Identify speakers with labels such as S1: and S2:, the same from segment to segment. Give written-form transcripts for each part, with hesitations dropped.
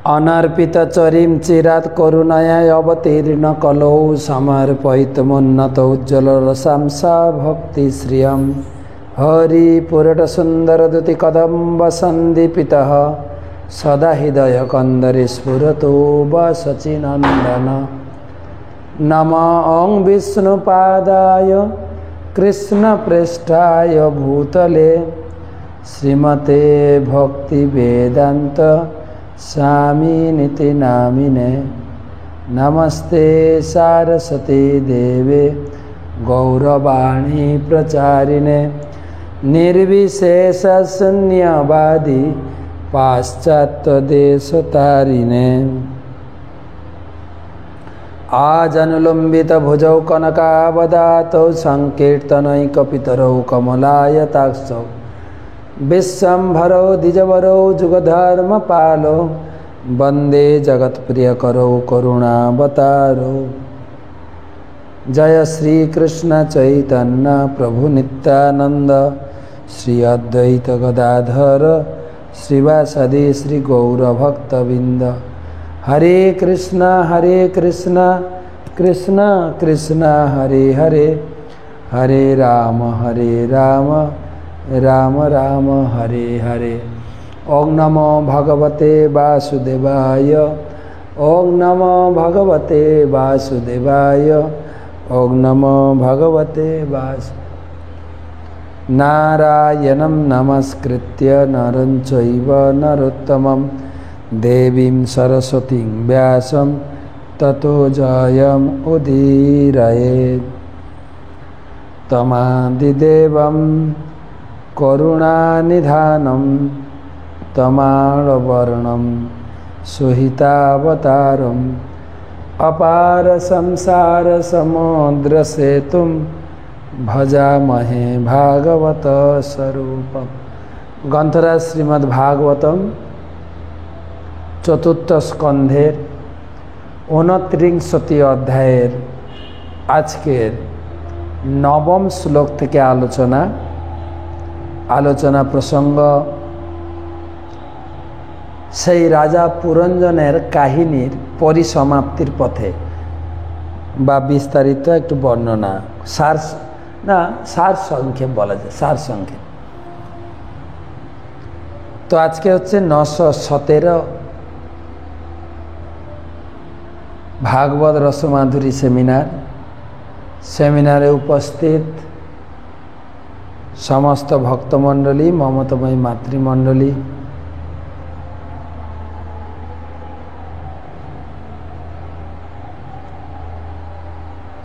S1: अनर्पितचरीं चिरात् करुणया अवतीर्ण कलौ समर्पयितुमुन्नतोज्ज्वलरसां सा भक्तिश्रियं हरिपुरटसुन्दरद्युतिकदम्बसन्दीपितः सदा हृदयकन्दरे स्फुरतो वसचिनन्दन। नमः विष्णुपादाय कृष्णप्रेष्ठाय भूतले श्रीमते भक्तिवेदान्त स्वामिनिति नामिने। नमस्ते सारस्वती देवे गौरवाणी प्रचारिणे निर्विशेषशून्यवादी पाश्चात्यदेशतारिणे। आजनुलम्बितभुजौ कनकावदातौ संकीर्तनैकपितरौ कमलायताक्षौ विश्वम्भरौ द्विजवरौ जुगधर्मपालौ वन्दे जगत्प्रियकरौ करुणावतारौ। जय श्री कृष्ण चैतन्य प्रभु नित्यानंद श्री अद्वैत गदाधर श्रीवासदि श्री गौरभक्तबिंद। हरे कृष्ण कृष्ण कृष्ण हरे हरे, हरे राम राम राम हरे हरे। ओम नमो भगवते वासुदेवाय, ओम नमो भगवते वासुदेवाय, ओम नमो भगवते नारायणं नमस्कृत्य नरं चैव नरोत्तमं देवीं सरस्वतीं व्यासं ततो जयम् उदीरयेत्। तमादिदेवं करुणानिधानं तमालवर्णं सुहितावतारम् अपार संसार समुद्रसेतुं भजामहे भागवत स्वरूपम्। ग्रंथराज श्रीमद्भागवतम चतुर्थ स्कंधेर 29 अध्यायेर आजकेर नवम श्लोक थेके आलोचना प्रसंग সেই রাজা পুরঞ্জনের কাহিনীর পরিসমাপ্তির পথে বা বিস্তারিত একটু বর্ণনা সার সংক্ষেপ বলা যায়, সার সংক্ষেপ। তো আজকে হচ্ছে 917 ভাগবত রসমাধুরী সেমিনারে উপস্থিত সমস্ত ভক্তমণ্ডলী, মমতাময়ী মাতৃমণ্ডলী,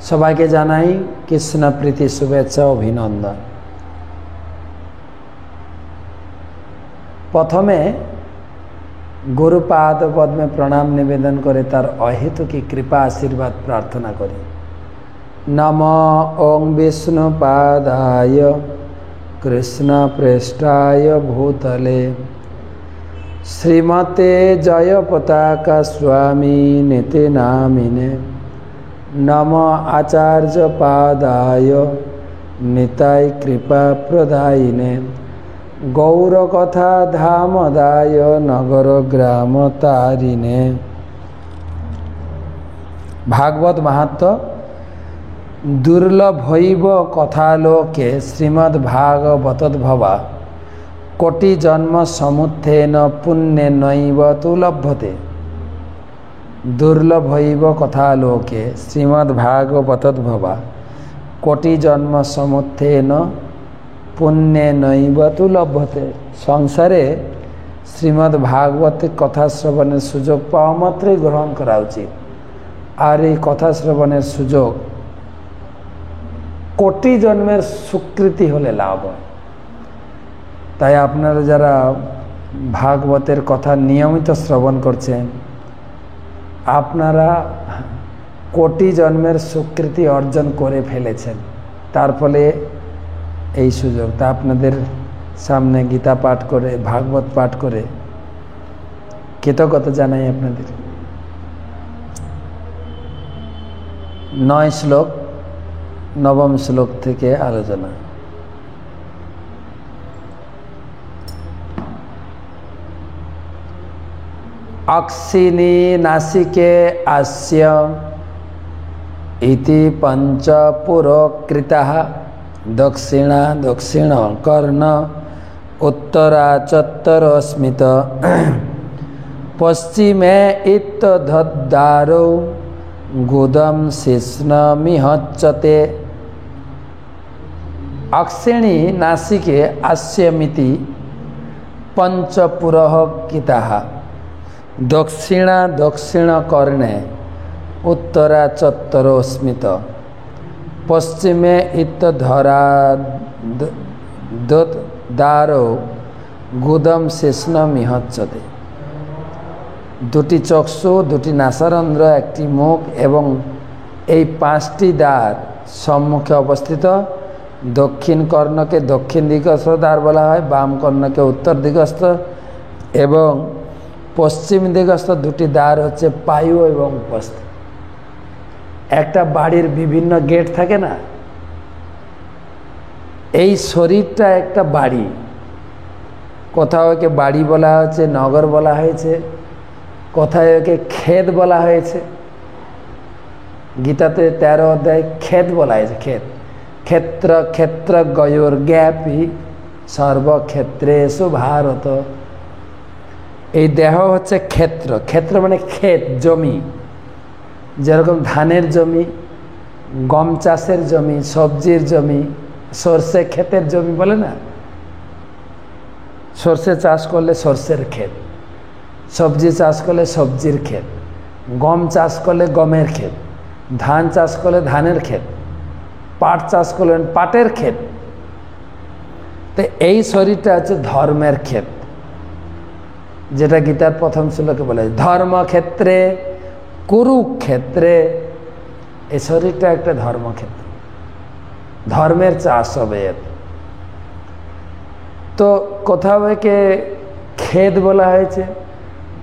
S1: সবাইকে জানাই কৃষ্ণ প্রীতি শুভেচ্ছা অভিনন্দন। প্রথমে গুরুপাদ পদ্মে প্রণাম নিবেদন করে তার অহেতুকী কৃপা আশীর্বাদ প্রার্থনা করি। নমঃ ওং বিষ্ণুপাদায় কৃষ্ণপ্রেষ্ঠায় ভূতলে শ্রীমতে জয়পতাকা স্বামিনিতি নামিনে। नमो आचार्य पादाय निताय कृपा प्रदायिने गौरकथा धामदाय नगर ग्राम तारिणे। भागवत महात्म दुर्लभैव कथालोके श्रीमद्भागवतोद्भवा कोटि जन्म समुत्थेन पुण्येनैव तु लभ्यते। दुर्लभैव कथालोके श्रीमद्भागवतोद्भवा कोटि जन्म समुत्थेन पुण्येनैव तु लभ्यते। संसारे श्रीमद्भागवत कथा श्रवणेर सुयोग पाওয়া মাত্রই গ্রহণ করা উচিত। আর এই কথা শ্রবণের সুযোগ কোটি জন্মের স্বীকৃতি হলে লাভ হয়। তাই আপনারা যারা ভাগবতের কথা নিয়মিত শ্রবণ করছেন, আপনারা কোটি জন্মের স্বীকৃতি অর্জন করে ফেলেছেন। তার ফলে এই সুযোগটা আপনাদের সামনে গীতা পাঠ করে, ভাগবত পাঠ করে কৃতজ্ঞতা জানাই আপনাদের। 9 শ্লোক, নবম শ্লোক থেকে আলোচনা। अक्षिणी नासिके आस्य इति पंचपुरकृतः दक्षिणा दक्षिण कर्ण उत्तरा चत्तरस्मित पश्चिमे इत्तद्धारो गुदम शिष्णमिहच्यते। अक्षिणी नासिके आस्यमिति पंचपुरः कृतः दक्षिणा दक्षिण कर्णे उत्तरा चत्तरोस्मित पश्चिमे इत्तद्धारो गुदम शिष्णमिहच्यते। দুটি চক্ষু, দুটি নাসারন্ধ্র, একটি মুখ এবং এই পাঁচটি দ্বার সম্মুখে অবস্থিত। দক্ষিণ কর্ণকে দক্ষিণ দিগস্থ দ্বার বলা হয়, বাম কর্ণকে উত্তর দিগস্থ এবং পশ্চিম দিগস্থ দুটি দ্বার হচ্ছে পায়ু এবং উপস্থ। একটা বাড়ির বিভিন্ন গেট থাকে না, এই শরীরটা একটা বাড়ি। কোথাও একে বাড়ি বলা হয়েছে, নগর বলা হয়েছে, কোথায় একে ক্ষেত বলা হয়েছে। গীতাতে 13 অধ্যায় ক্ষেত বলা হয়েছে। ক্ষেত ক্ষেত্র ক্ষেত্র গয়োর জ্ঞাপী সর্বক্ষেত্রেষু ভারত। এই দেহ হচ্ছে ক্ষেত্র। ক্ষেত্র মানে ক্ষেত, জমি। যেরকম ধানের জমি, গম চাষের জমি, সবজির জমি, সর্ষে ক্ষেতের জমি বলে না। সর্ষে চাষ করলে সর্ষের ক্ষেত, সবজি চাষ করলে সবজির ক্ষেত, গম চাষ করলে গমের ক্ষেত, ধান চাষ করলে ধানের ক্ষেত, পাট চাষ করলে পাটের ক্ষেত। তো এই শরীরটা হচ্ছে ধর্মের ক্ষেত, যেটা গীতার প্রথম শ্লোকে বলে ধর্মক্ষেত্রে কুরুক্ষেত্রে। এই শরীরটা একটা ধর্মক্ষেত্র, ধর্মের চাষ হবে এর। তো কোথাও একে ক্ষেত বলা হয়েছে,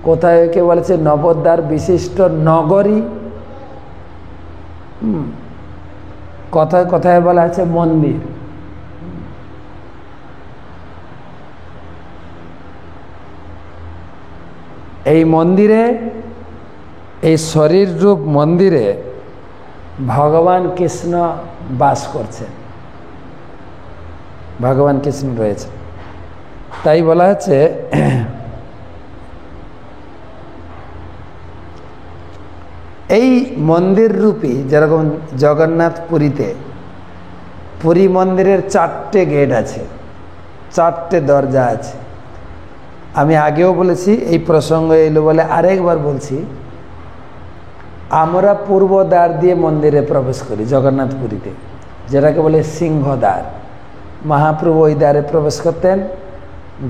S1: কোথায় একে বলেছে নবদ্বার বিশিষ্ট নগরী, কথায় কথায় বলা আছে মন্দির। এই মন্দিরে, এই শরীর রূপ মন্দিরে ভগবান কৃষ্ণ বাস করছেন, ভগবান কৃষ্ণ রয়েছে। তাই বলা হচ্ছে এই মন্দির রূপী, যেরকম জগন্নাথ পুরীতে, পুরী মন্দিরের 4টে গেট আছে, 4টে দরজা আছে। আমি আগেও বলেছি, এই প্রসঙ্গ এলো বলে আরেকবার বলছি। আমরা পূর্ব দ্বার দিয়ে মন্দিরে প্রবেশ করি জগন্নাথ পুরীতে, যেটাকে বলে সিংহদ্বার। মহাপ্রভু ওই দ্বারে প্রবেশ করতেন,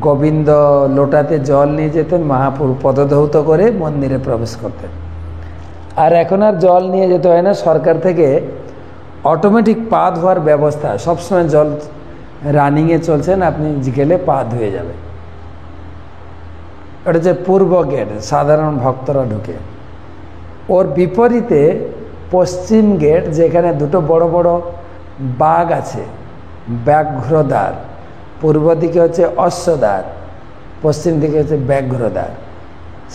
S1: গোবিন্দ লোটাতে জল নিয়ে যেতেন, মহাপ্রভু পদধৌত করে মন্দিরে প্রবেশ করতেন। আর এখন আর জল নিয়ে যেতে হয় না, সরকার থেকে অটোমেটিক পা ধোয়ার ব্যবস্থা, সবসময় জল রানিংয়ে চলছেন, আপনি গেলে পা ধুয়ে যাবে। এটা হচ্ছে পূর্ব গেট, সাধারণ ভক্তরা ঢুকে। ওর বিপরীতে পশ্চিম গেট, যেখানে দুটো বড় বড় বাঘ আছে, ব্যাঘ্রদ্বার। পূর্ব দিকে হচ্ছে অশ্বদ্বার, পশ্চিম দিকে হচ্ছে ব্যাঘ্রদ্বার।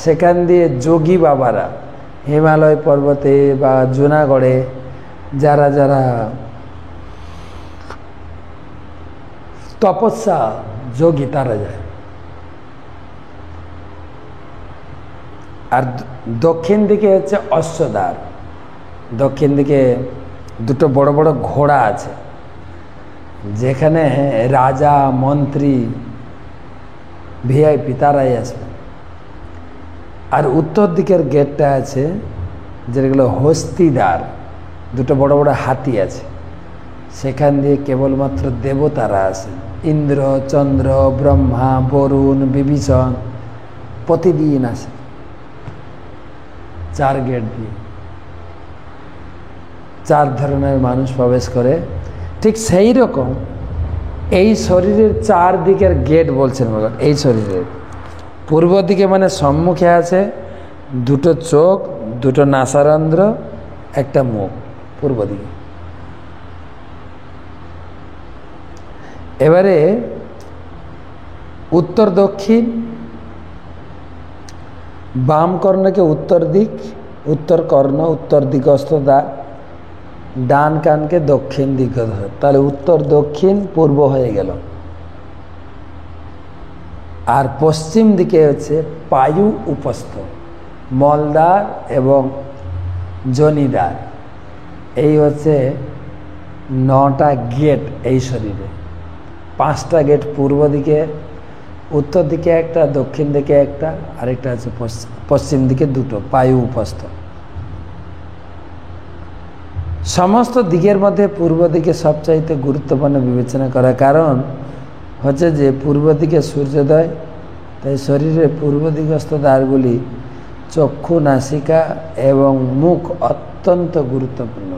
S1: সেখান দিয়ে যোগী বাবারা হিমালয় পর্বতে বা জুনাগড়ে যারা যারা তপস্যা যোগী, তারা যায়। আর দক্ষিণ দিকে হচ্ছে অশ্বদ্বার। দক্ষিণ দিকে দুটো বড় বড় ঘোড়া আছে, যেখানে রাজা মন্ত্রী ভিআইপি তারাই আসবে। আর উত্তর দিকের গেটটা আছে, যেগুলো হস্তিদ্বার, দুটো বড় বড় হাতি আছে। সেখান দিয়ে কেবলমাত্র দেবতারা আসেন, ইন্দ্র, চন্দ্র, ব্রহ্মা, বরুণ, বিভীষণ প্রতিদিন আসে। 4 গেট দিয়ে 4 ধরনের মানুষ প্রবেশ করে। ঠিক সেই রকম এই শরীরের 4 দিকের গেট বলছেন ভগবান। এই শরীরের পূর্ব দিকে মানে সম্মুখে আছে দুটো চোখ, দুটো নাসারন্ধ্র, একটা মুখ, পূর্ব দিকে। এবারে উত্তর দক্ষিণ বাম কর্ণকে উত্তর দিক, উত্তর কর্ণ উত্তর দিগস্থ দ্বার, ডান কানকে দক্ষিণ দিক ধরে, তাহলে উত্তর দক্ষিণ পূর্ব হয়ে গেল। আর পশ্চিম দিকে হচ্ছে পায়ু উপস্থ, মলদ্বার এবং জনিদ্বার। এই হচ্ছে 9টা গেট এই শরীরে। 5টা গেট পূর্ব দিকে, উত্তর দিকে একটা, দক্ষিণ দিকে একটা, আরেকটা হচ্ছে পশ্চিম দিকে 2টো, পায়ু উপস্থ। সমস্ত দিকের মধ্যে পূর্ব দিকে সবচাইতে গুরুত্বপূর্ণ বিবেচনা করা, কারণ হচ্ছে যে পূর্ব দিকে সূর্যোদয়। তাই শরীরের পূর্ব দিগস্থ দ্বারগুলি চক্ষু, নাসিকা এবং মুখ অত্যন্ত গুরুত্বপূর্ণ।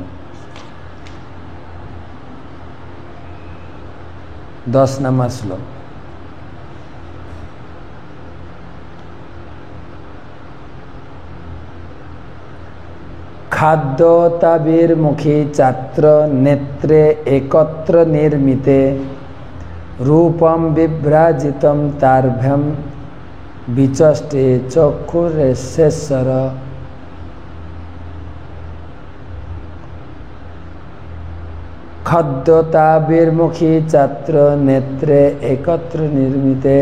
S1: 10 নম্বর শ্লোক। খাদ্য তাবির মুখী চাত্র নেত্রে একত্র নির্মিতে রূপম বিভ্রাজিতম তার্ভ্যম বিচষ্টে চক্ষুরেশ্বর। খাদ্যতাবির্মুখী চাত্র নেত্রে একত্র নির্মিতে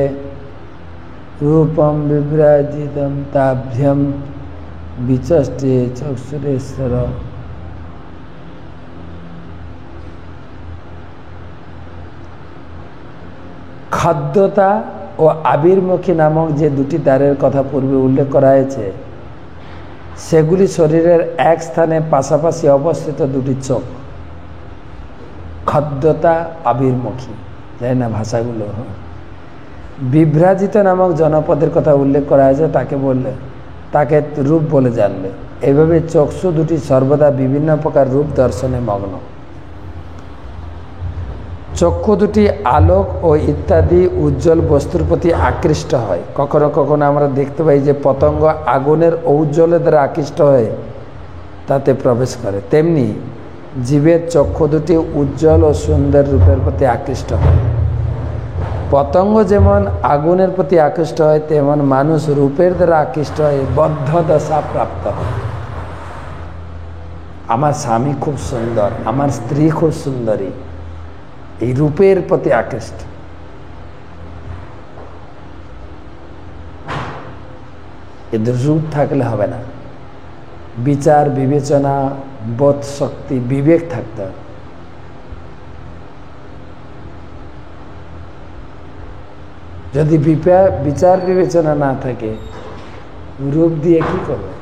S1: রূপম বিভ্রাজিতম তাভ্যম বিচষ্টে চক্ষুরেশ্বর। খাদ্যতা ও আবির্মুখী নামক যে 2টি দ্বারের কথা পূর্বে উল্লেখ করা হয়েছে, সেগুলি শরীরের এক স্থানে পাশাপাশি অবস্থিত 2টি চোখ। খাদ্যতা, আবির্মুখী, জানি না ভাষাগুলো। বিভ্রাজিত নামক জনপদের কথা উল্লেখ করা হয়েছে, তাকে রূপ বলে জানবে। এইভাবে চক্ষু 2টি সর্বদা বিভিন্ন প্রকার রূপ দর্শনে মগ্ন। চক্ষু 2টি আলোক ও ইত্যাদি উজ্জ্বল বস্তুর প্রতি আকৃষ্ট হয়। কখনো কখনো আমরা দেখতে পাই যে পতঙ্গ আগুনের ঔজ্জ্বল্যের দ্বারা আকৃষ্ট হয়ে তাতে প্রবেশ করে, তেমনি জীবের চক্ষু 2টি উজ্জ্বল ও সুন্দর রূপের প্রতি আকৃষ্ট হয়। পতঙ্গ যেমন আগুনের প্রতি আকৃষ্ট হয়, তেমন মানুষ রূপের দ্বারা আকৃষ্ট হয়ে বদ্ধ দশা প্রাপ্ত হয়। আমার স্বামী খুব সুন্দর, আমার স্ত্রী খুব সুন্দরী, এই রূপের প্রতি আকৃষ্ট। এদের রূপ থাকলে হবে না, বিচার বিবেচনা, বোধ শক্তি, বিবেক থাকতে হবে। যদি বিচার বিবেচনা না থাকে, রূপ দিয়ে কি করবে?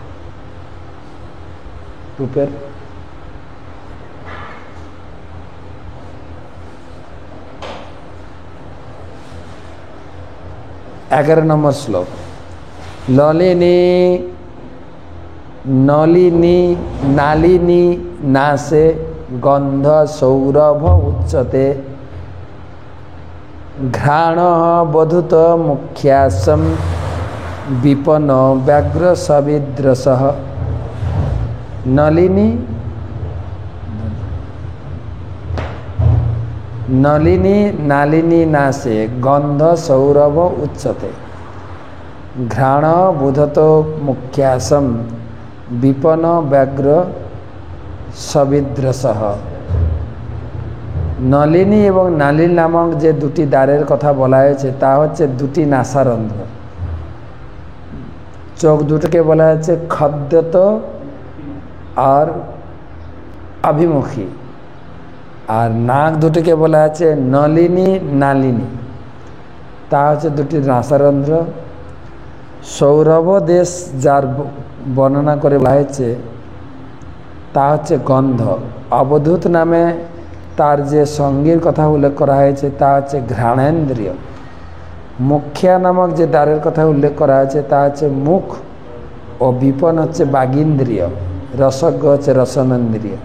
S1: রূপের 11 নম্বর শ্লোক। নলিনী নালিনী নাসে গন্ধ সৌরভ উচ্চতে ঘ্রাণ বধূত মুখ্যাসম বিপন ব্যাঘ্র সবিদ্রস। নলিনী নালিনী নাসে গন্ধ সৌরভ উচ্চতে ঘ্রাণ বুধত মুখ্যাসম বিপন ব্যাঘ্র সবিদ্রস। নলিনী এবং নালিন নামক যে 2টি দ্বারের কথা বলা হয়েছে, তা হচ্ছে 2টি নাসারন্ধ্র। চোখ 2টোকে বলা হচ্ছে খাদ্যত আর অভিমুখী, আর নাক 2টিকে বলা আছে নলিনী নালিনী, তা হচ্ছে 2টি নাসারন্ধ্র। সৌরভ দেশ যার বর্ণনা করে বলা হয়েছে, তা হচ্ছে গন্ধ। অবধূত নামে তার যে সঙ্গীর কথা উল্লেখ করা হয়েছে, তা হচ্ছে ঘ্রাণেন্দ্রিয়। মুখ্যা নামক যে দ্বারের কথা উল্লেখ করা হয়েছে, তা হচ্ছে মুখ, ও বিপন হচ্ছে বাগীন্দ্রিয়, রসজ্ঞ হচ্ছে রসনেন্দ্রিয়।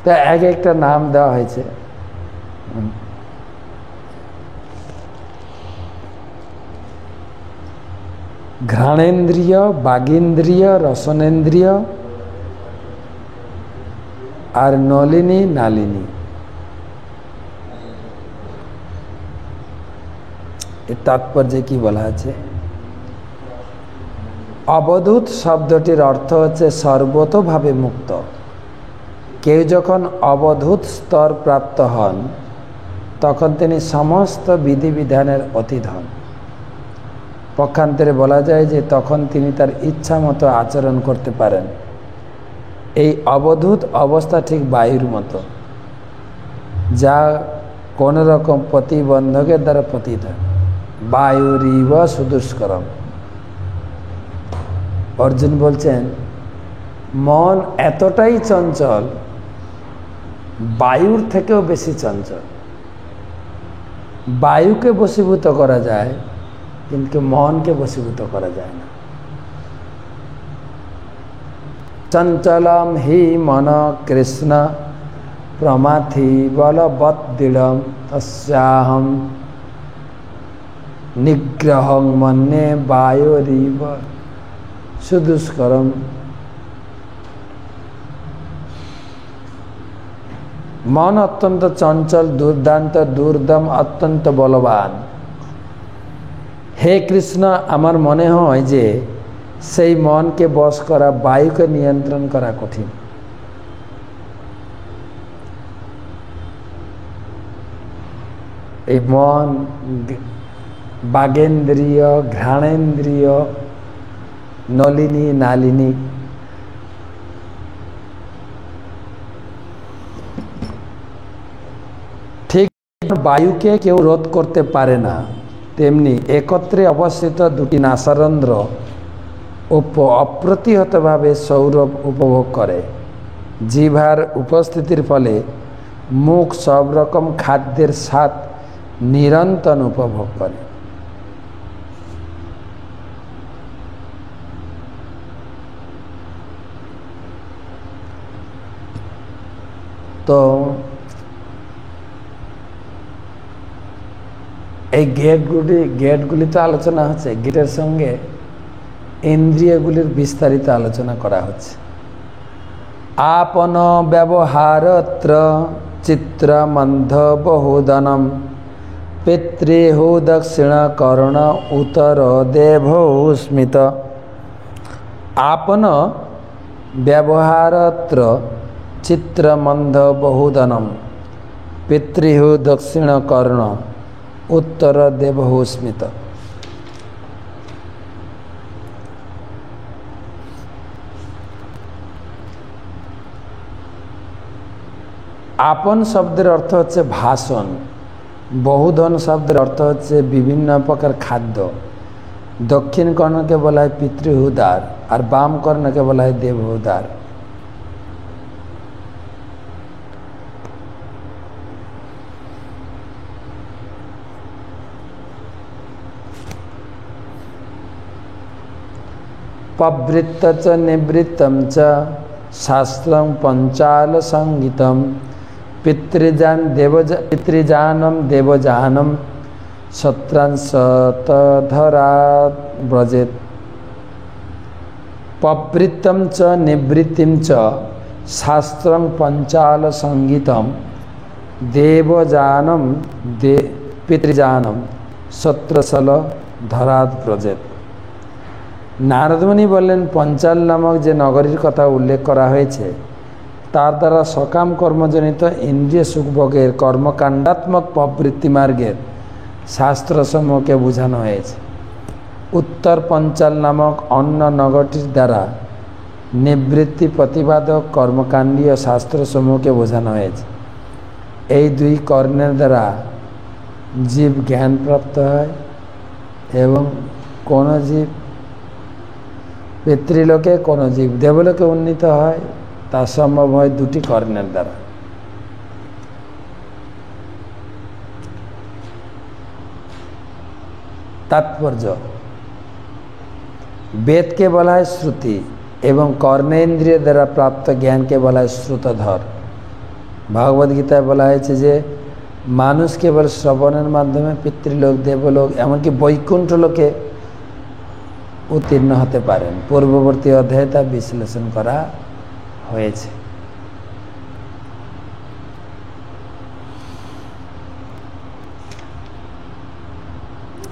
S1: তা এক একটা নাম দেওয়া হয়েছে। ঘ্রাণেন্দ্রিয়, বাগীন্দ্রিয়, রসনেন্দ্রিয় আর নলিনী নালিনী। এর তাৎপর্যে কি বলা আছে? অবধূত শব্দটির অর্থ হচ্ছে সর্বতোভাবে মুক্ত। কেউ যখন অবধূত স্তর প্রাপ্ত হন তখন তিনি সমস্ত বিধিবিধানের অতীত হন। পক্ষান্তরে বলা যায় যে তখন তিনি তার ইচ্ছা মতো আচরণ করতে পারেন। এই অবধূত অবস্থা ঠিক বায়ুর মতো, যা কোনো রকম প্রতিবন্ধকের দ্বারা পতিত হয়। বায়ুরিব সুদুষ্করম। অর্জুন বলছেন মন এতটাই চঞ্চল, বায়ুর থেকেও বেশি চঞ্চল। বায়ুকে বশীভূত করা যায় কিন্তু মনকে বশীভূত করা যায় না। চঞ্চলম হি মন কৃষ্ণ প্রমাথি বলবদ্দৃঢ়ম তস্যাহম নিগ্রহং মন্যে বায়ুরিব সুদুষ্করম। মন অত্যন্ত চঞ্চল, দুর্দান্ত, দুর্দম, অত্যন্ত বলবান। হে কৃষ্ণ, আমার মনে হয় যে সেই মনকে বশ করা, বায়ুকে নিয়ন্ত্রণ করা কঠিন। এই মন বাগেন্দ্রিয়, ঘ্রাণেন্দ্রিয়, নলিনী, নালিনী, ঠিক বায়ুকে কেউ রোধ করতে পারে না, তেমনি একত্রে অবস্থিত দুটি নাসারন্ধ্র অপ্রতিহতভাবে সৌরভ উপভোগ করে। জিহ্বার উপস্থিতির ফলে মুখ সব রকম খাদ্যের স্বাদ নিরন্তর উপভোগ করে। তো এই গেটগুলি তো আলোচনা হচ্ছে, গেটের সঙ্গে ইন্দ্রিয়গুলির বিস্তারিত আলোচনা করা হচ্ছে। আপন ব্যবহারত্র চিত্রমন্ধ বহুদনম পিতৃহু দক্ষিণ কর্ণ উত্তর দেভৌ স্মিত। আপন ব্যবহারত্র চিত্রমন্ধ বহুদনম পিতৃহু দক্ষিণ কর্ণ উত্তর দেভৌ স্মিত। আপন শব্দের অর্থ হচ্ছে ভাষণ, বহুধন শব্দের অর্থ হচ্ছে বিভিন্ন প্রকার খাদ্য। দক্ষিণ কর্ণকে বলা হয় পিতৃহুদার, আর বাম কর্ণকে বলা হয় দেবহুদার। প্রবৃত্ত চ নিবৃত্তম চ শাস্ত্রং পঞ্চাল সংগীতম পিতৃজানম দেবজানম সত্রাংশতধরাৎ ব্রজেত। প্রবৃত্তম চ নিবৃত্তিম চ শাস্ত্রং পঞ্চাল সংগীতম দেবজানম পিতৃজানম সত্রশল ধরাৎ ব্রজেত। নারদমুনি বললেন, পঞ্চাল নামক যে নগরীর কথা উল্লেখ করা হয়েছে তার দ্বারা সকাম কর্মজনিত ইন্দ্রিয় সুখভোগের কর্মকাণ্ডাত্মক প্রবৃত্তি মার্গের শাস্ত্রসমূহকে বোঝানো হয়েছে। উত্তর পঞ্চাল নামক অন্য নগরটির দ্বারা নিবৃত্তি প্রতিপাদক কর্মকাণ্ডীয় শাস্ত্রসমূহকে বোঝানো হয়েছে। এই দুই কর্ণের দ্বারা জীব জ্ঞানপ্রাপ্ত হয় এবং কোন জীব পিতৃলোকে, কোন জীব দেবলোকে উন্নীত হয়, তা সম্ভব হয় দুটি কর্ণের দ্বারা। তাৎপর্য: বেদকে বলা হয় শ্রুতি এবং কর্ণেন্দ্রিয় দ্বারা প্রাপ্ত জ্ঞানকে বলা হয় শ্রুতধর। ভগবদ্গীতায় বলা হয়েছে যে মানুষ কেবল শ্রবণের মাধ্যমে পিতৃলোক, দেবলোক, এমনকি বৈকুণ্ঠ লোকে উত্তীর্ণ হতে পারেন। পূর্ববর্তী অধ্যায়ে তা বিশ্লেষণ করা হয়েছে।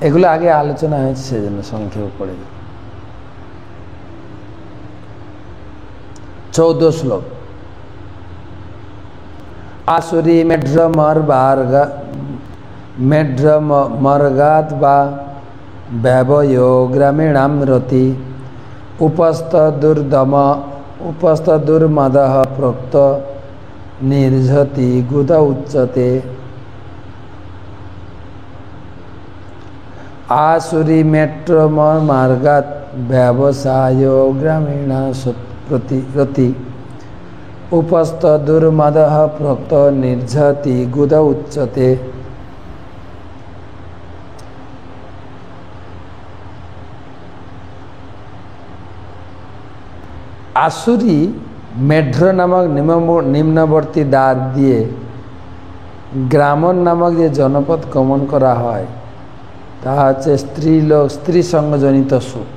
S1: এগুলো আগে আলোচনা হয়েছে, সেজন্য সংক্ষেপে পড়ে। 14 শ্লোক। আসুরি মেঢ্র মর্গাত বা ব্যবয় গ্রামীণাম রতি উপস্থ দুর্মদঃ প্রক্ত নির্ঝতি গুদ উচ্যতে। আসুরি মেট্র মার্গাত ব্যবসায় গ্রামীণ রতি উপস্থ দুর্মদঃ প্রক্ত নির্ঝতি গুদ উচ্যতে। আসুরি মেঢ্র নামক নিম্নবর্তী দ্বার দিয়ে গ্রামন নামক যে জনপদ গমন করা হয় তা হচ্ছে স্ত্রী সঙ্গজনিত সুখ,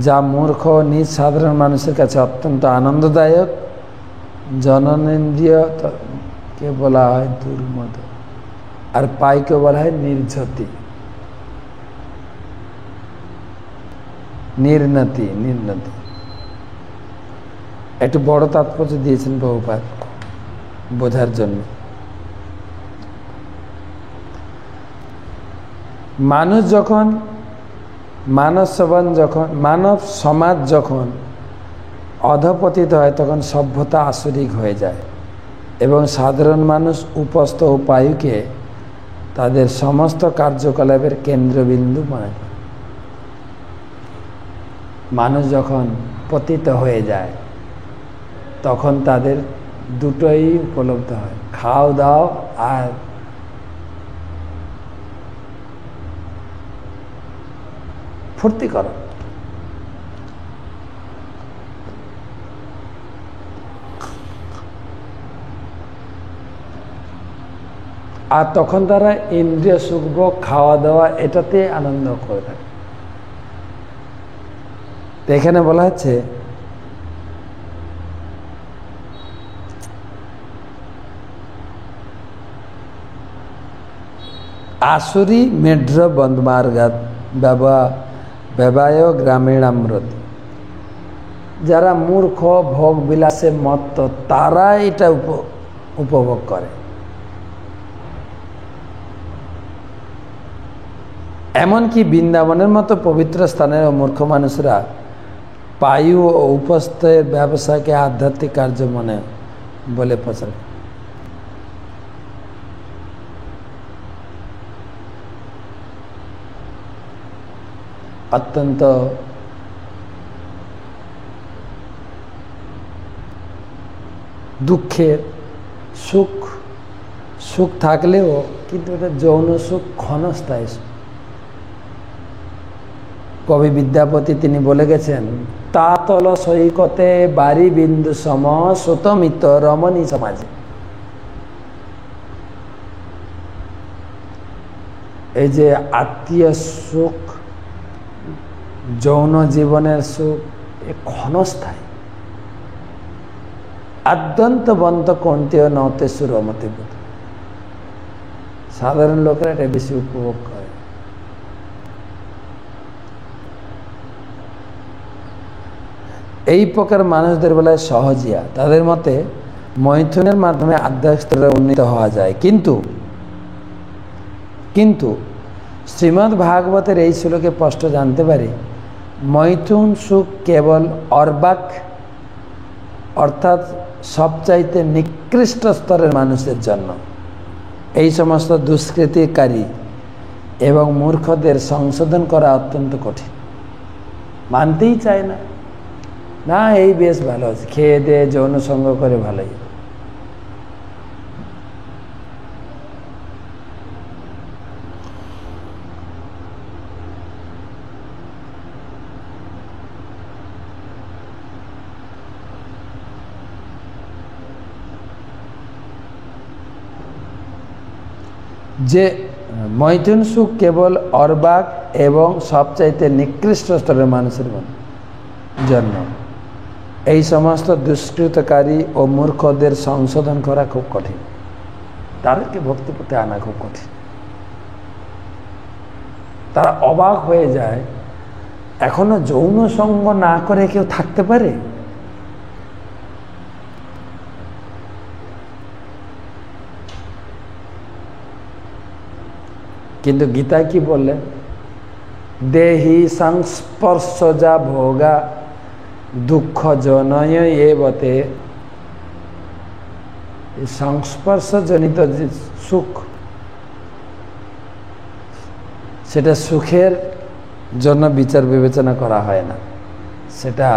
S1: যা মূর্খ নিজ সাধারণ মানুষের কাছে অত্যন্ত আনন্দদায়ক। জননেন্দ্রিয়কে বলা হয় দুর্মদ, আর পাইকে বলা হয় নির্ঝতি, নির্নতি। একটু বড় তাৎপর্য দিয়েছেন বহুপাত বোঝার জন্য। মানব সমাজ যখন অধপতিত হয় তখন সভ্যতা আসরিক হয়ে যায় এবং সাধারণ মানুষ উপস্থ ও পায়ুকে তাদের সমস্ত কার্যকলাপের কেন্দ্রবিন্দু মনে করে। মানুষ যখন পতিত হয়ে যায় তখন তাদের দুটোই উপলব্ধ হয়, খাও দাও আর ফুর্তি করো। আর তখন তারা ইন্দ্রিয় সুখভোগ, খাওয়া দাওয়া এটাতে আনন্দ করে থাকে। তো এখানে বলা হচ্ছে আসুরি মেঢ্র বন্দমার্গাত ব্যবায় গ্রামীণামৃতি। যারা মূর্খ, ভোগ বিলাসে মত্ত, তারা এটা উপভোগ করে। এমনকি বৃন্দাবনের মতো পবিত্র স্থানের মূর্খ মানুষরা পায়ু ও উপস্থের ব্যবসাকে আধ্যাত্মিক কার্য মনে বলে প্রচার। অত্যন্ত দুঃখের সুখ থাকলেও কিন্তু এটা যৌন সুখ, ক্ষণস্থায়ী সুখ। কবি বিদ্যাপতি তিনি বলে গেছেন, তাতল সৈকতে বারি বিন্দু সম সুতমিত রমণী সমাজে। এই যে আত্মীয় সুখ, যৌন জীবনের সুখ, এ ক্ষণস্থায়ী। আদ্যন্তবন্ত কন্তীয় নতে সুরমতে বোধ। সাধারণ লোকেরা এটা বেশি উপভোগ করে। এই প্রকার মানুষদের বলা হয় সহজিয়া। তাদের মতে মৈথুনের মাধ্যমে আধ্যাত্মিক স্তরে উন্নীত হওয়া যায়। কিন্তু শ্রীমদ্ ভাগবতের এই শ্লোকে স্পষ্ট জানতে পারি, মৈথুন সুখ কেবল অর্বাক অর্থাৎ সবচাইতে নিকৃষ্ট স্তরের মানুষের জন্য। এই সমস্ত দুষ্কৃতিকারী এবং মূর্খদের সংশোধন করা অত্যন্ত কঠিন। মানতেই চায় না, না এই বেশ ভালো আছে, খেয়ে দিয়ে যৌন সঙ্গ করে ভালোই। যে মৈথুন সুখ কেবল অর্বাক এবং সবচাইতে নিকৃষ্ট স্তরের মানুষের জন্য। এই সমস্ত দুষ্কৃতকারী ও মূর্খদের সংশোধন করা খুব কঠিন, তাদেরকে ভক্তিপথে আনা খুব কঠিন। তারা অবাক হয়ে যায়, এখনো যৌন সঙ্গ না করে কেউ থাকতে পারে? কিন্তু গীতা কি বললেন? দেহি সংস্পর্শজা ভোগা দুঃখ জনয় এবতে। সংস্পর্শজনিত যে সুখ, সেটা সুখের জন্য বিচার বিবেচনা করা হয় না, সেটা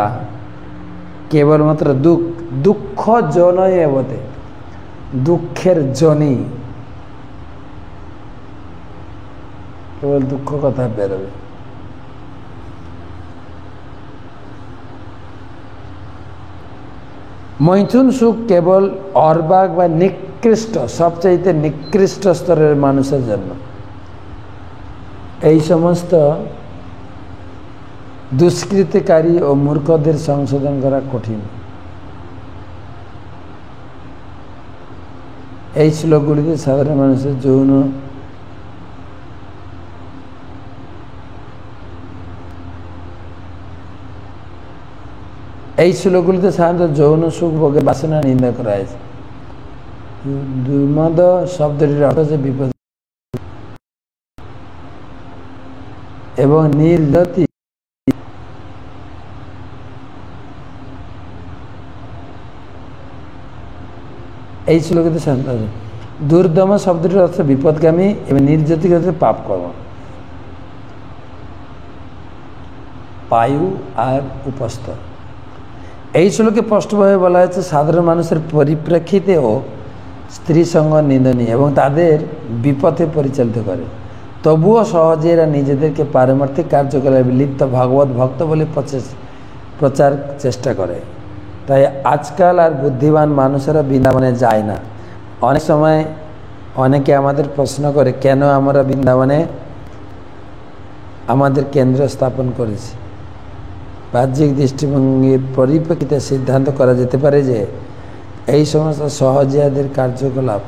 S1: কেবলমাত্র দুঃখ জনয় এবতে, দুঃখের জনি, কেবল দুঃখ কথা বেরোবে। মৈথুন সুখ কেবল অর্বাক বা নিকৃষ্ট, সবচাইতে নিকৃষ্ট স্তরের মানুষের জন্য। এই সমস্ত দুষ্কৃতিকারী ও মূর্খদের সংশোধন করা কঠিন। এই শ্লোকগুলিতে সাধারণ মানুষের যৌন সাধারণত যৌন সুখ ভোগের বাসনা নিন্দা করা হয়েছে। দুর্মদ শব্দটির অর্থ হচ্ছে বিপদ এবং নির্গতি। এই শ্লোকটিতে দুর্দম শব্দটির অর্থ বিপদগামী এবং নির্যাতিক হচ্ছে পাপ কর্ম। পায়ু আর উপস্থ, এই শ্লোকে স্পষ্টভাবে বলা হয়েছে সাধারণ মানুষের পরিপ্রেক্ষিতেও স্ত্রী সঙ্গ নিন্দনীয় এবং তাদের বিপথে পরিচালিত করে। তবুও সহজে এরা নিজেদেরকে পারমার্থিক কার্যকলাপে লিপ্ত ভাগবত ভক্ত বলে প্রচার চেষ্টা করে। তাই আজকাল আর বুদ্ধিমান মানুষেরা বৃন্দাবনে যায় না। অনেক সময় অনেকে আমাদের প্রশ্ন করে, কেন আমরা বৃন্দাবনে আমাদের কেন্দ্র স্থাপন করেছি। বাহ্যিক দৃষ্টিভঙ্গির পরিপ্রেক্ষিতে সিদ্ধান্ত করা যেতে পারে যে এই সমস্ত সহজিয়াদের কার্যকলাপ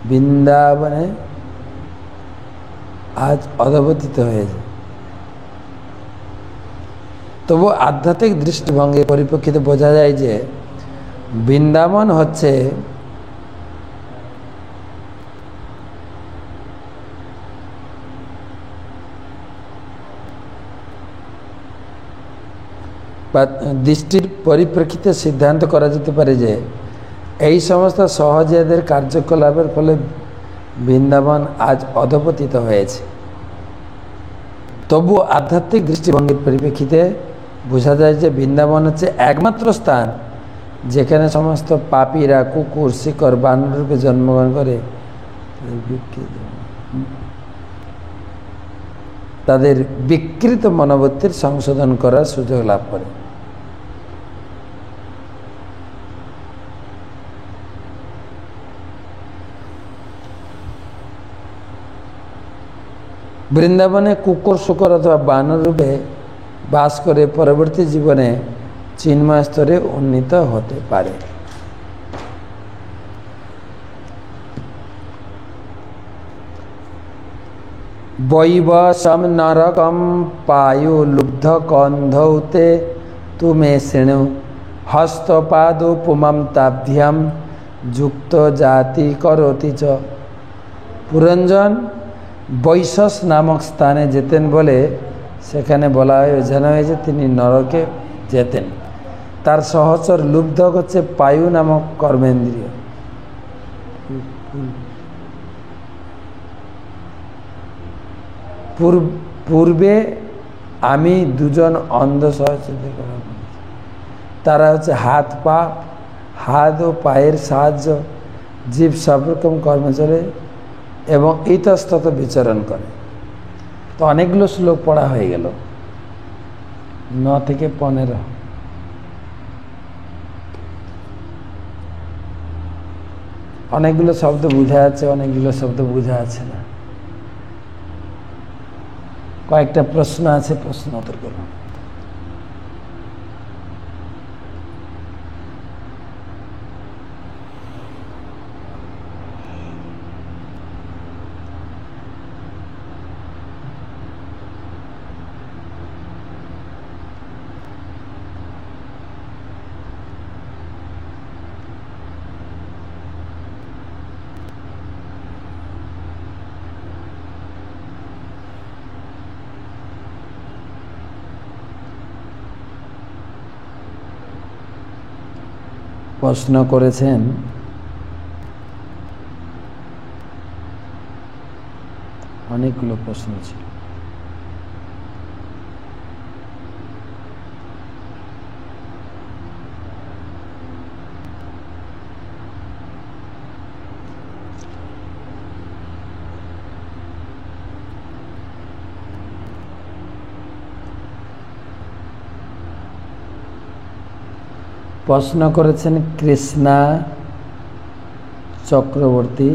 S1: বৃন্দাবনে আজ অধঃপতিত হয়েছে। তবু আধ্যাত্মিক দৃষ্টিভঙ্গির পরিপ্রেক্ষিতে বোঝা যায় যে বৃন্দাবন হচ্ছে বা দৃষ্টির পরিপ্রেক্ষিতে সিদ্ধান্ত করা যেতে পারে যে এই সমস্ত সহজিয়াদের কার্যকলাপের ফলে বৃন্দাবন আজ অধঃপতিত হয়েছে। তবু আধ্যাত্মিক দৃষ্টিভঙ্গির পরিপ্রেক্ষিতে বোঝা যায় যে বৃন্দাবন হচ্ছে একমাত্র স্থান যেখানে সমস্ত পাপীরা কুকুর শিকড় বানরূপে জন্মগ্রহণ করে তাদের বিকৃত মনোবৃত্তির সংশোধন করার সুযোগ লাভ করে। বৃন্দাবনে কুকুর শুকর অথবা বানর রূপে বাস করে পরবর্তী জীবনে চিন্ময় স্তরে উন্নীত হতে পারে। বৈবসম নরকম পায়ু লুব্ধ কন্ধৌতে তুমে শ্রেণু হস্তপাদ পুমাম তাভ্যাম যুক্ত জাতি করতি চ। পুরঞ্জন বৈশস নামক স্থানে যেতেন বলে সেখানে বলা জানা হয়েছে তিনি নরকে যেতেন। তার সহচর লুব্ধ হচ্ছে পায়ু নামক কর্মেন্দ্রিয়। পূর্বে আমি দুজন অন্ধ সহচরদের কথা বলেছি। তারা হচ্ছে হাত ও পায়ের সাহায্য জীব সব রকম কর্ম চলে এবং ইতস্তত বিচরণ করে। তো অনেকগুলো শ্লোক পড়া হয়ে গেল, 9 থেকে 15। অনেকগুলো শব্দ বোঝা যাচ্ছে, অনেকগুলো শব্দ বোঝা যাচ্ছে না। কয়েকটা প্রশ্ন আছে, প্রশ্ন উত্তর করুন। প্রশ্ন করেছেন অনেকগুলো প্রশ্ন ছিল। প্রশ্ন করেছেন কৃষ্ণা চক্রবর্তী।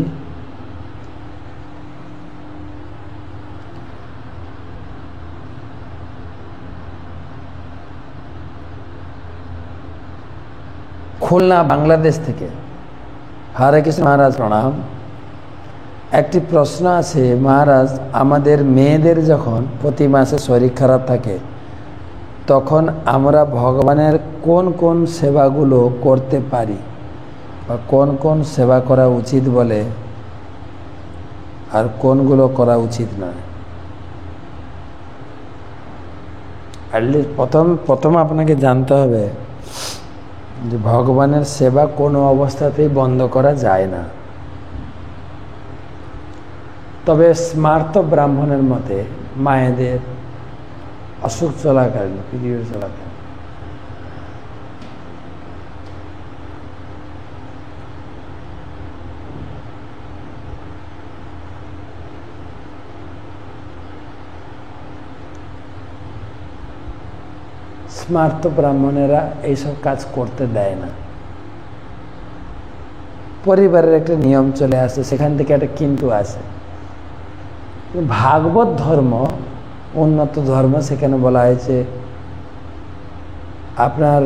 S1: খুলনা বাংলাদেশ থেকে। হরে কৃষ্ণ মহারাজ প্রণাম। একটি প্রশ্ন আছে মহারাজ, আমাদের মেয়েদের যখন প্রতি মাসে শরীর খারাপ থাকে তখন আমরা ভগবানের কোন কোন সেবাগুলো করতে পারি বা কোন কোন সেবা করা উচিত বলে আর কোনগুলো করা উচিত নয়? অ্যাটলিস্ট প্রথম আপনাকে জানতে হবে যে ভগবানের সেবা কোনো অবস্থাতেই বন্ধ করা যায় না। তবে স্মার্ত ব্রাহ্মণের মতে মায়েদের অসুখ চলাকালীন, পিরিয়ড চলাকালীন স্মার্ত ব্রাহ্মণেরা এইসব কাজ করতে দেয় না। পরিবারের একটা নিয়ম চলে আসে, সেখান থেকে একটা কিন্তু আসে। ভাগবত ধর্ম উন্নত ধর্ম, সেখানে বলা হয়েছে আপনার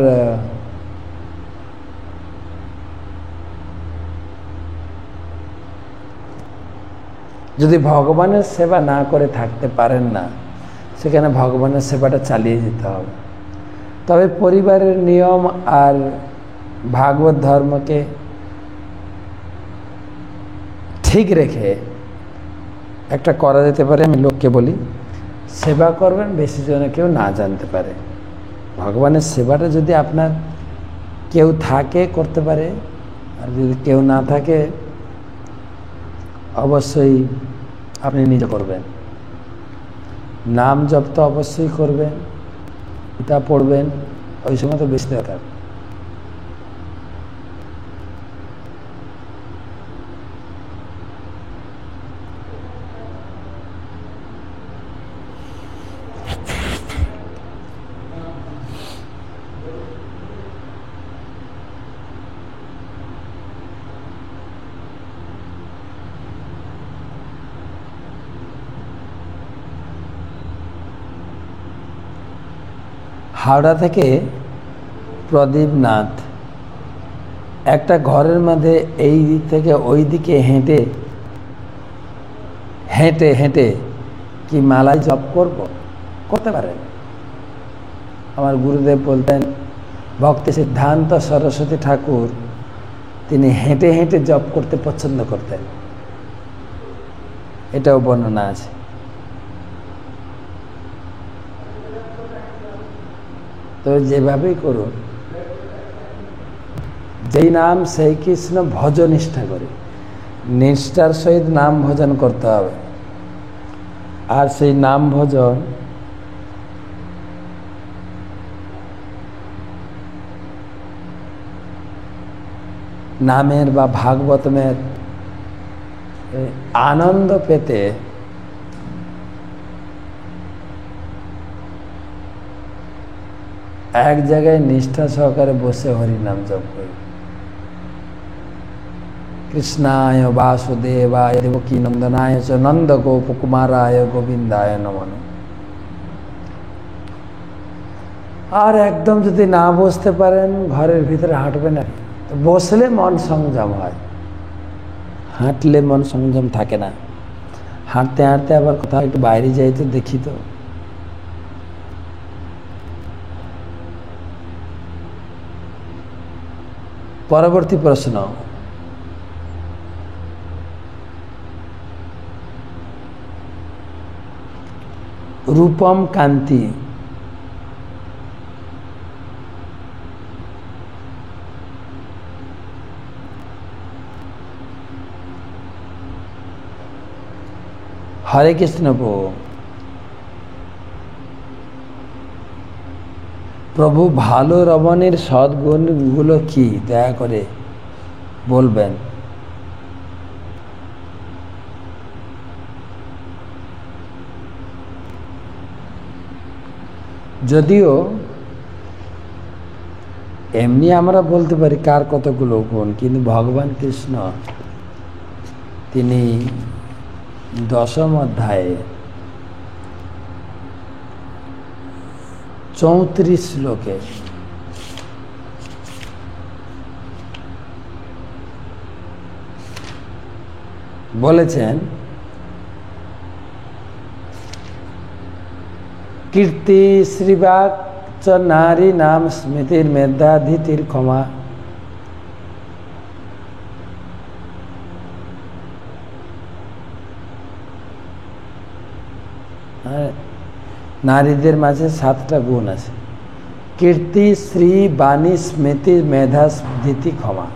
S1: যদি ভগবানের সেবা না করে থাকতে পারেন না, সেখানে ভগবানের সেবাটা চালিয়ে যেতে হবে। তবে পরিবারের নিয়ম আর ভাগবত ধর্মকে ঠিক রেখে একটা করা যেতে পারে। আমি লোককে বলি, সেবা করবেন বেশি জনে কেউ না জানতে পারে। ভগবানের সেবাটা যদি আপনার কেউ থাকে করতে পারে, আর যদি কেউ না থাকে অবশ্যই আপনি নিজে করবেন। নাম জপ তো অবশ্যই করবেন, গীতা পড়বেন, ওই সময় তো বেশি দরকার। হাওড়া থেকে প্রদীপ নাথ, একটা ঘরের মধ্যে এই দিক থেকে ওই দিকে হেঁটে হেঁটে হেঁটে কি মালাই জপ করতে পারেন? আমার গুরুদেব বলতেন, ভক্তি সিদ্ধান্ত সরস্বতী ঠাকুর তিনি হেঁটে হেঁটে জপ করতে পছন্দ করতেন, এটাও বর্ণনা আছে। তো যেভাবেই করুন, যেই নাম সেই কৃষ্ণ ভজ নিষ্ঠা করে, নিষ্ঠার সহিত নাম ভজন করতে হবে। আর সেই নাম ভজন নামের বা ভাগবতমের আনন্দ পেতে এক জায়গায় নিষ্ঠা সহকারে বসে হরি নাম জপ করি। কৃষ্ণায় বাসুদেবায় দেবকী নন্দনায় চ নন্দ গোপকুমারায় গোবিন্দায় নমঃ। আর একদম যদি না বসতে পারেন, ঘরের ভিতরে হাঁটবেন, না তো বসলে মন সংযম হয়, হাঁটলে মন সংযম থাকে না। হাঁটতে হাঁটতে আবার কোথাও একটু বাইরে যাই তো দেখি তো। পরবর্তী প্রশ্ন, রূপম কান্তি, হরে কৃষ্ণ প্রভু ভালো রমণীর সদ্গুণগুলো কি দয়া করে বলবেন। যদিও এমনি আমরা বলতে পারি কার কতগুলো গুণ, কিন্তু ভগবান কৃষ্ণ তিনি 10ম অধ্যায়ে 34 শ্লোকে বলেছেন, কীর্তি শ্রীবাক চ নারী নাম স্মৃতির মেধাধিতির ক্ষমা। নারীদের মাঝে 7টা গুণ আছে, কীর্তি, শ্রী, বাণী, স্মৃতি, মেধা, ধীতি, ক্ষমা।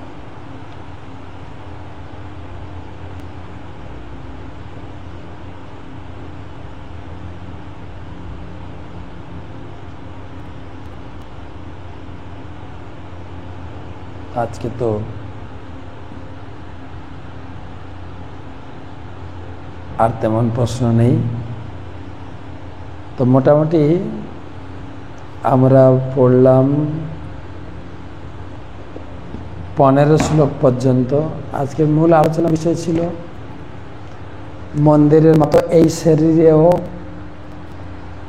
S1: আজকে তো আর তেমন প্রশ্ন নেই, তো মোটামুটি আমরা পড়লাম 15 শ্লোক পর্যন্ত। আজকের মূল আলোচনা বিষয় ছিল মন্দিরের মতো এই শরীরেও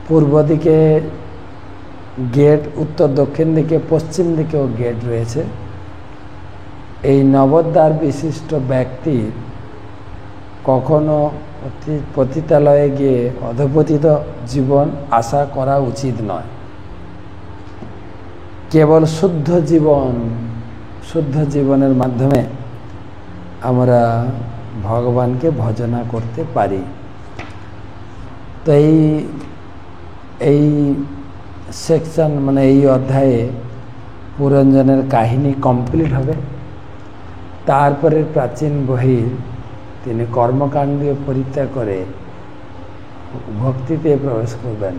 S1: পূর্ব দিকে গেট, উত্তর দক্ষিণ দিকে পশ্চিম দিকেও গেট রয়েছে। এই নবদ্বার বিশিষ্ট ব্যক্তি কখনো পতিতালয়ে গিয়ে অধঃপতিত জীবন আশা করা উচিত নয়। কেবল শুদ্ধ জীবনের মাধ্যমে আমরা ভগবানকে ভজনা করতে পারি। তো এই সেকশন মানে এই অধ্যায়ে পুরঞ্জনের কাহিনী কমপ্লিট হবে। তারপরে প্রাচীন বহি তিনি কর্মকাণ্ড পরিত্যাগ করে ভক্তিতে প্রবেশ করবেন।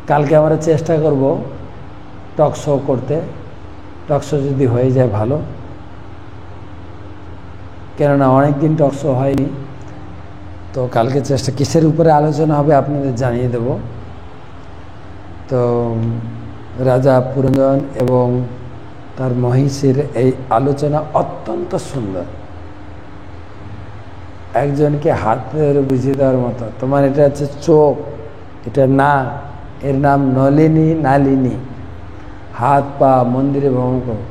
S1: কালকে আমরা চেষ্টা করব টক শো করতে। টক শো যদি হয়ে যায় ভালো, কেননা অনেকদিন টক শো হয়নি। তো কালকে চেষ্টা, কিসের উপরে আলোচনা হবে আপনাদের জানিয়ে দেব। তো রাজা পুরঞ্জন এবং তার মহিষীর এই আলোচনা অত্যন্ত সুন্দর, একজনকে হাতের বুঝিয়ে দেওয়ার মতো। তোমার এটা হচ্ছে চোখ, এটা নাক, এর নাম নলিনী নালিনী, হাত পা মন্দিরে ভ্রমণ করো।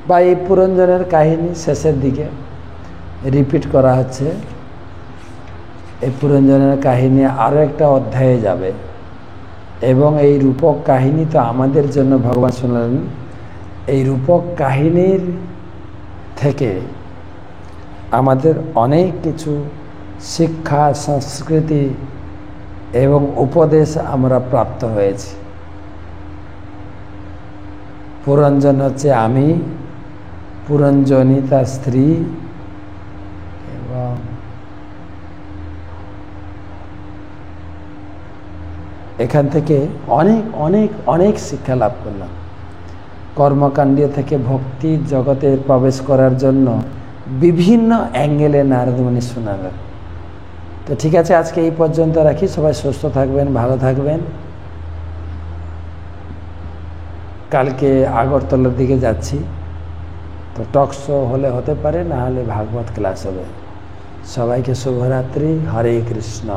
S1: বা এই পুরঞ্জনের কাহিনী শেষের দিকে রিপিট করা হচ্ছে। এই পুরঞ্জনের কাহিনী আরও একটা অধ্যায়ে যাবে, এবং এই রূপক কাহিনী তো আমাদের জন্য ভগবান শুনলেন। এই রূপক কাহিনীর থেকে আমাদের অনেক কিছু শিক্ষা, সংস্কৃতি এবং উপদেশ আমরা প্রাপ্ত হয়েছি। পুরঞ্জন হচ্ছে আমি, পুরঞ্জনী তার স্ত্রী, এবং এখান থেকে অনেক অনেক অনেক শিক্ষা লাভ করলাম। কর্মকাণ্ড থেকে ভক্তি জগতে প্রবেশ করার জন্য বিভিন্ন অ্যাঙ্গেলে নারদমণি শোনালেন। তো ঠিক আছে, আজকে এই পর্যন্ত রাখি। সবাই সুস্থ থাকবেন, ভালো থাকবেন। কালকে আগরতলার দিকে যাচ্ছি, তো টক শো হলে হতে পারে, না হলে ভাগবত ক্লাস হবে। সবাইকে শুভরাত্রি। হরে কৃষ্ণ।